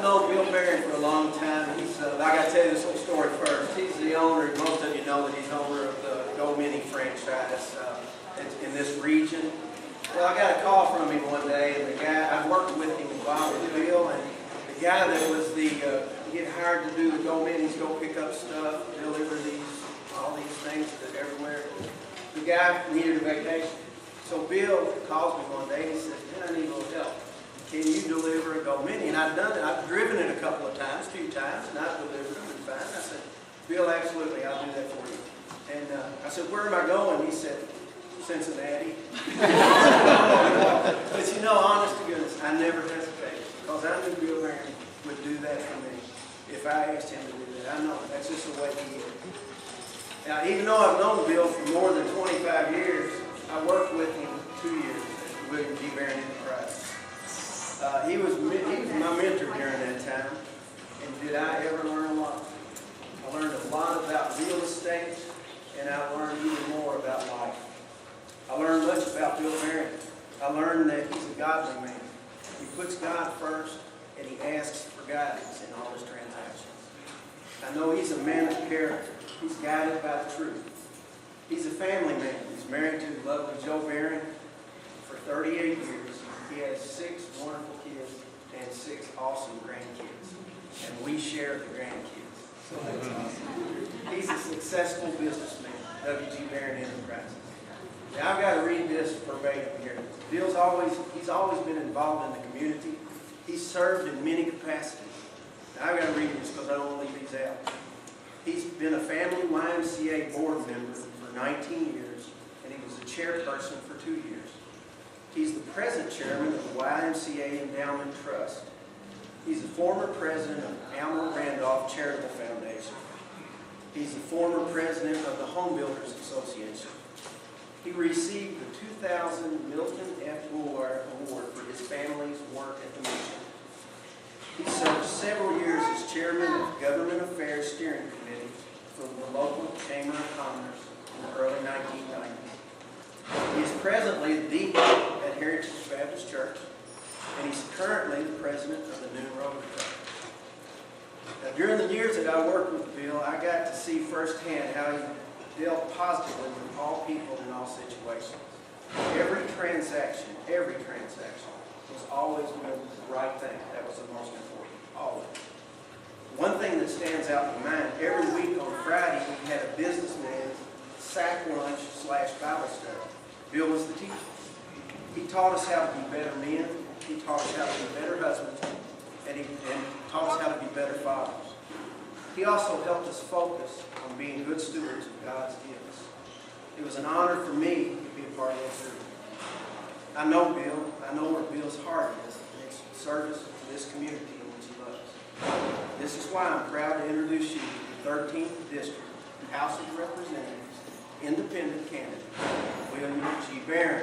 I've known Bill Barron for a long time. I got to tell you this little story first. He's the owner, most of you know that he's owner of the Go Mini franchise in this region. Well, I got a call from him one day, and the guy, I worked with him while with Bill, and the guy that was get hired to do the Go Minis, go pick up stuff, deliver all these things that everywhere. The guy needed a vacation. So Bill calls me one day and he says, man, I need a little help. Can you deliver a Go Mini? And I've done it. I've driven it a few times, and I've delivered them and fine. I said, Bill, absolutely, I'll do that for you. And I said, where am I going? He said, Cincinnati. But you know, honest to goodness, I never hesitated because I knew Bill Barron would do that for me if I asked him to do that. I know that's just the way he is. Now, even though I've known Bill for more than 25 years, I worked with him 2 years at William G. Barron Enterprises. He was my mentor during that time, and did I ever learn a lot? I learned a lot about real estate, and I learned even more about life. I learned much about Bill Barron. I learned that he's a godly man. He puts God first, and he asks for guidance in all his transactions. I know he's a man of character. He's guided by the truth. He's a family man. He's married to the lovely Joe Barron for 38 years. He has 6 wonderful kids and 6 awesome grandkids. And we share the grandkids. So that's awesome. He's a successful businessman, W.G. Barron Enterprises. Now I've got to read this verbatim here. He's always been involved in the community. He's served in many capacities. Now I've got to read this because I don't want to leave these out. He's been a family YMCA board member for 19 years, and he was the chairperson for 2 years. He's the present chairman of the YMCA Endowment Trust. He's the former president of Alma Randolph Charitable Foundation. He's the former president of the Home Builders Association. He received the 2000 Milton F. Boulware Award for his family's work at the mission. He served several years as chairman of the Government Affairs Steering Committee for the local Chamber of Commerce in the early 1990s. He is presently the deacon at Heritage Baptist Church, and he's currently the president of the New Rotary Club. Now, during the years that I worked with Bill, I got to see firsthand how he dealt positively with all people in all situations. Every transaction was always doing the right thing. That was the most important, always. One thing that stands out in mind, every week on Friday, we had a businessman's sack lunch / Bible study. Bill was the teacher. He taught us how to be better men. He taught us how to be better husbands. And he taught us how to be better fathers. He also helped us focus on being good stewards of God's gifts. It was an honor for me to be a part of that group. I know Bill. I know where Bill's heart is in his service to this community in which he loves. This is why I'm proud to introduce you to the 13th District House of Representatives Independent candidate, William G. Barron.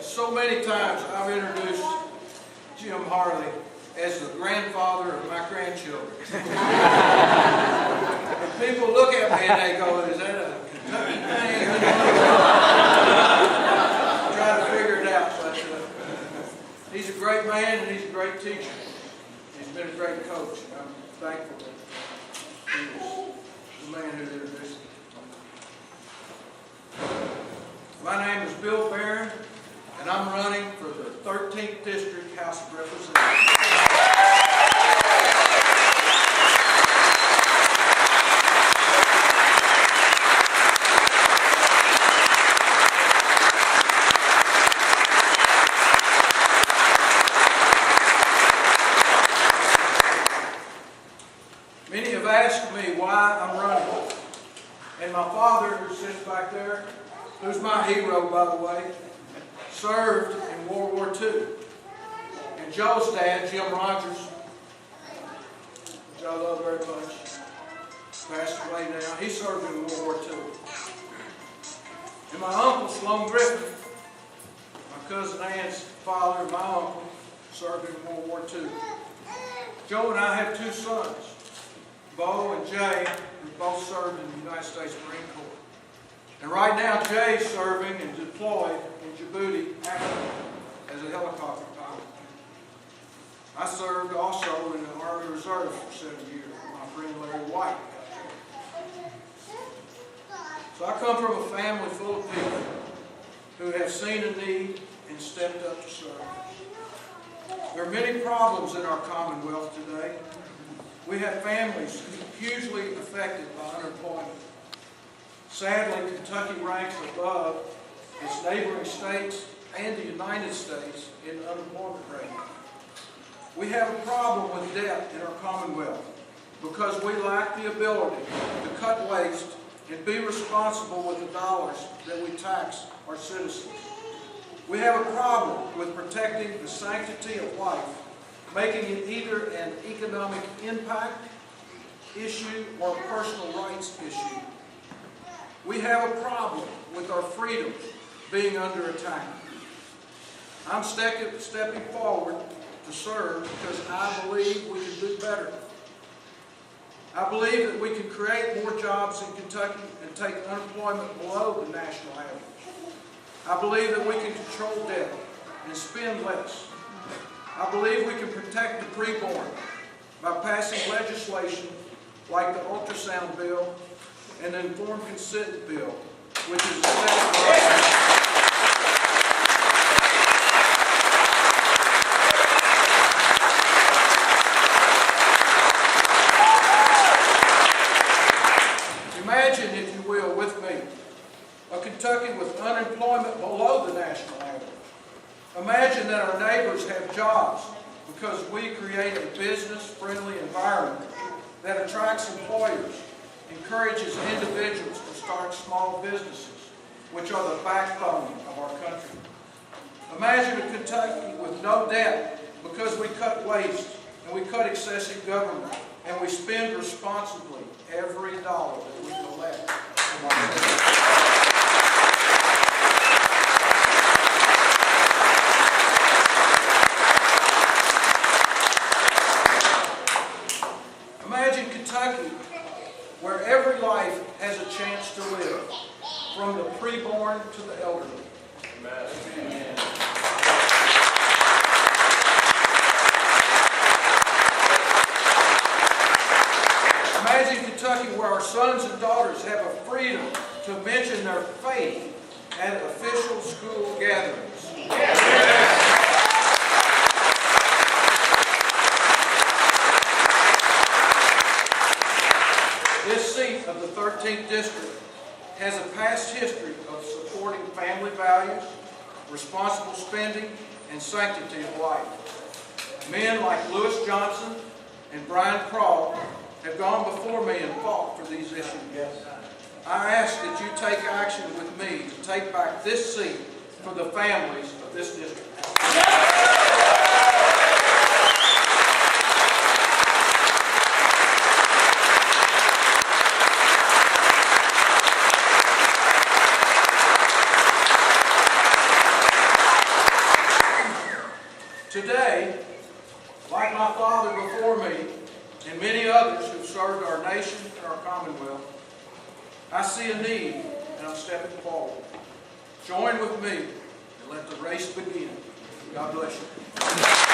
So many times I've introduced Jim Harley as the grandfather of my grandchildren. And people look at me and they go, is that a Kentucky thing? Try to figure it out. But he's a great man and he's a great teacher. He's been a great coach. And I'm thankful that he was the man who introduced me. My name is Bill Barron, and I'm running for the 13th District House of Representatives. Many have asked me why I'm running, and my father, who sits back there, who's my hero, by the way, served in World War II. And Joe's dad, Jim Rogers, which I love very much, passed away now. He served in World War II. And my uncle, Sloan Griffin, my cousin Ann's father, and my uncle, served in World War II. Joe and I have two sons, Bo and Jay, who both served in the United States Marine Corps. And right now, Jay's serving and deployed in Djibouti, Africa, as a helicopter pilot. I served also in the Army Reserve for 7 years with my friend Larry White. So I come from a family full of people who have seen a need and stepped up to serve. There are many problems in our Commonwealth today. We have families hugely affected by unemployment. Sadly, Kentucky ranks above its neighboring states and the United States in unemployment rate. We have a problem with debt in our Commonwealth because we lack the ability to cut waste and be responsible with the dollars that we tax our citizens. We have a problem with protecting the sanctity of life, making it either an economic impact issue or a personal rights issue. We have a problem with our freedoms being under attack. I'm stepping forward to serve because I believe we can do better. I believe that we can create more jobs in Kentucky and take unemployment below the national average. I believe that we can control debt and spend less. I believe we can protect the preborn by passing legislation like the ultrasound bill and the informed consent bill, which is a step forward. Imagine, if you will, with me, a Kentucky with unemployment below the national average. Imagine that our neighbors have jobs because we create a business-friendly environment that attracts employers, encourages individuals to start small businesses, which are the backbone of our country. Imagine a Kentucky with no debt because we cut waste and we cut excessive government and we spend responsibly every dollar that we collect from our citizens. Imagine Kentucky where every life has a chance to live, from the preborn to the elderly. Amen. Imagine Kentucky where our sons and daughters have a freedom to mention their faith at official school gatherings. This seat of the 13th District has a past history of supporting family values, responsible spending, and sanctity of life. Men like Lewis Johnson and Brian Crawl have gone before me and fought for these issues. I ask that you take action with me to take back this seat for the families of this district. Today, like my father before me, and many others who've served our nation and our Commonwealth, I see a need and I'm stepping forward. Join with me and let the race begin. God bless you.